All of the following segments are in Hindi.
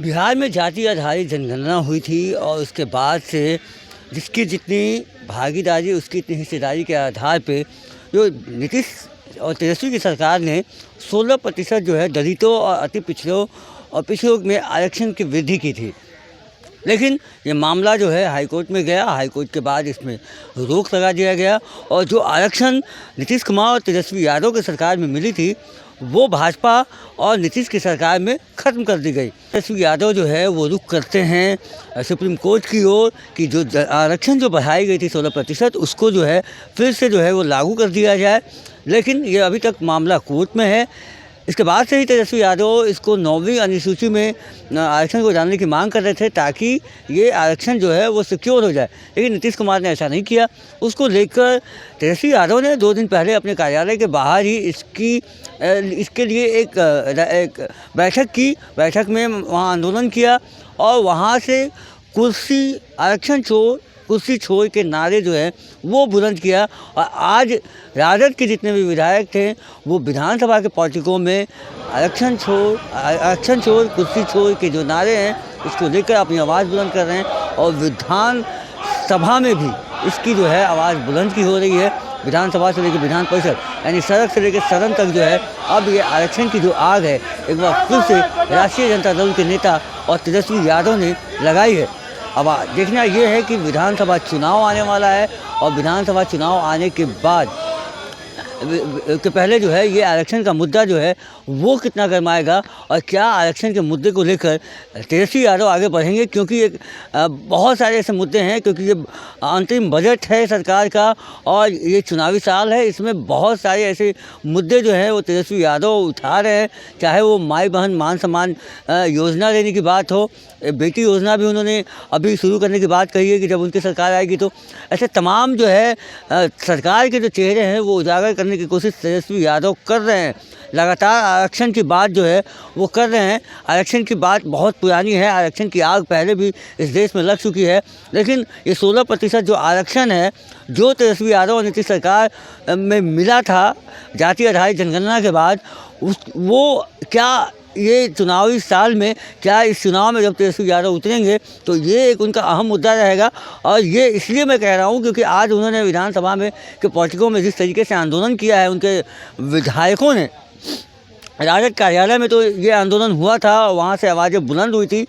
बिहार में जाति आधारित जनगणना हुई थी और उसके बाद से जिसकी जितनी भागीदारी उसकी इतनी हिस्सेदारी के आधार पे जो नीतीश और तेजस्वी की सरकार ने 16% जो है दलितों और अति पिछड़ों और पिछड़ों में आरक्षण की वृद्धि की थी। लेकिन ये मामला जो है हाईकोर्ट में गया, हाईकोर्ट के बाद इसमें रोक लगा दिया गया और जो आरक्षण नीतीश कुमार और तेजस्वी यादव की सरकार में मिली थी वो भाजपा और नीतीश की सरकार में ख़त्म कर दी गई। तेजस्वी यादव जो है वो रुख करते हैं सुप्रीम कोर्ट की ओर कि जो आरक्षण जो बढ़ाई गई थी 16% उसको जो है फिर से जो है वो लागू कर दिया जाए। लेकिन ये अभी तक मामला कोर्ट में है। इसके बाद से ही तेजस्वी यादव इसको 9वीं अनुसूची में आरक्षण को डालने की मांग कर रहे थे ताकि ये आरक्षण जो है वो सिक्योर हो जाए, लेकिन नीतीश कुमार ने ऐसा नहीं किया। उसको लेकर तेजस्वी यादव ने 2 दिन पहले अपने कार्यालय के बाहर ही इसके लिए एक बैठक में वहाँ आंदोलन किया और वहाँ से कुर्सी छोड़ के नारे जो है वो बुलंद किया। और आज राजद के जितने भी विधायक थे वो विधानसभा के पॉलिटिकों में आरक्षण छोड़ कुर्सी छोड़ के जो नारे हैं इसको लेकर अपनी आवाज़ बुलंद कर रहे हैं और विधानसभा में भी इसकी जो है आवाज़ बुलंद की हो रही है। विधानसभा से लेकर विधान परिषद यानी सड़क से लेकर सदन तक जो है अब ये आरक्षण की जो आग है एक बार फिर से राष्ट्रीय जनता दल के नेता और तेजस्वी यादव ने लगाई है। अब देखना ये है कि विधानसभा चुनाव आने वाला है और विधानसभा चुनाव आने के बाद के पहले जो है ये आरक्षण का मुद्दा जो है वो कितना गरमाएगा और क्या आरक्षण के मुद्दे को लेकर तेजस्वी यादव आगे बढ़ेंगे, क्योंकि बहुत सारे ऐसे मुद्दे हैं, क्योंकि ये अंतरिम बजट है सरकार का और ये चुनावी साल है। इसमें बहुत सारे ऐसे मुद्दे जो हैं वो तेजस्वी यादव उठा रहे हैं, चाहे वो माई बहन मान सम्मान योजना लेने की बात हो, बेटी योजना भी उन्होंने अभी शुरू करने की बात कही है कि जब उनकी सरकार आएगी तो ऐसे तमाम जो है सरकार के जो चेहरे हैं वो उजागर करने की कोशिश तेजस्वी यादव कर रहे हैं। लगातार आरक्षण की बात जो है वो कर रहे हैं। आरक्षण की बात बहुत पुरानी है, आरक्षण की आग पहले भी इस देश में लग चुकी है, लेकिन ये 16% जो आरक्षण है जो तेजस्वी यादव और नीतीश सरकार में मिला था जाति आधारित जनगणना के बाद वो क्या ये चुनावी साल में क्या इस चुनाव में जब तेजस्वी यादव उतरेंगे तो ये एक उनका अहम मुद्दा रहेगा। और ये इसलिए मैं कह रहा हूँ क्योंकि आज उन्होंने विधानसभा में के पॉलिटिकों में जिस तरीके से आंदोलन किया है, उनके विधायकों ने राजद कार्यालय में तो ये आंदोलन हुआ था, वहाँ से आवाज़ें बुलंद हुई थी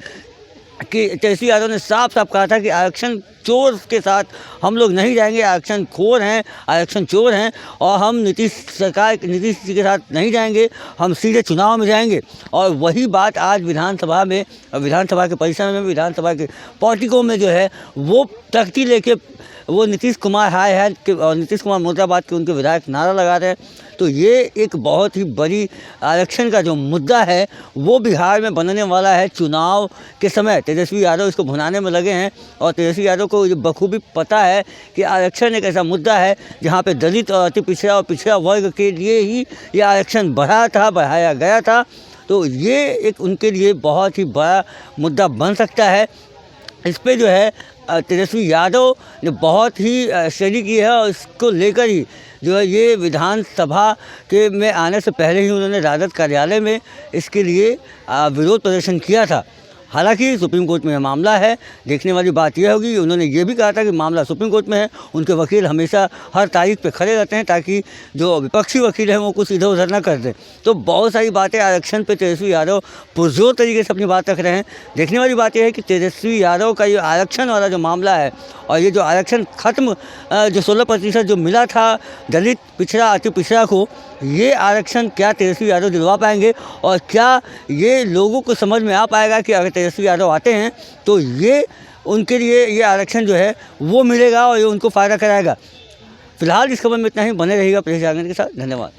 कि तेजस्वी यादव ने साफ कहा था कि आरक्षण चोर के साथ हम लोग नहीं जाएंगे, आरक्षण खोर हैं, आरक्षण चोर हैं और हम नीतीश जी के साथ नहीं जाएंगे, हम सीधे चुनाव में जाएंगे। और वही बात आज विधानसभा के परिसर में विधानसभा के पॉलिटिकों में जो है वो तख्ती लेके वो नीतीश कुमार हाय है और नीतीश कुमार मुर्दाबाद के उनके विधायक नारा लगा रहे हैं। तो ये एक बहुत ही बड़ी आरक्षण का जो मुद्दा है वो बिहार में बनने वाला है चुनाव के समय। तेजस्वी यादव इसको भुनाने में लगे हैं और तेजस्वी यादव को ये बखूबी पता है कि आरक्षण एक ऐसा मुद्दा है जहाँ पे दलित और अति पिछड़ा और पिछड़ा वर्ग के लिए ही ये आरक्षण बढ़ाया गया था। तो ये एक उनके लिए बहुत ही बड़ा मुद्दा बन सकता है। इस पर जो है तेजस्वी यादव ने बहुत ही स्टडी की है और इसको लेकर ही जो है ये विधानसभा के में आने से पहले ही उन्होंने राजद कार्यालय में इसके लिए विरोध प्रदर्शन किया था। हालांकि सुप्रीम कोर्ट में यह मामला है, देखने वाली बात यह होगी। उन्होंने ये भी कहा था कि मामला सुप्रीम कोर्ट में है, उनके वकील हमेशा हर तारीख पे खड़े रहते हैं ताकि जो विपक्षी वकील हैं वो कुछ इधर उधर ना कर दें। तो बहुत सारी बातें आरक्षण पे तेजस्वी यादव पुरजोर तरीके से अपनी बात रख रहे हैं। देखने वाली बात यह है कि तेजस्वी यादव का ये आरक्षण वाला जो मामला है और ये जो आरक्षण खत्म जो 16% जो मिला था दलित पिछड़ा अति पिछड़ा को, ये आरक्षण क्या तेजस्वी यादव दिलवा पाएंगे और क्या ये लोगों को समझ में आ पाएगा कि अगर तेजस्वी यादव आते हैं तो ये उनके लिए ये आरक्षण जो है वो मिलेगा और ये उनको फ़ायदा कराएगा। फिलहाल इस खबर में इतना ही। बने रहिएगा प्रेस जागरण के साथ। धन्यवाद।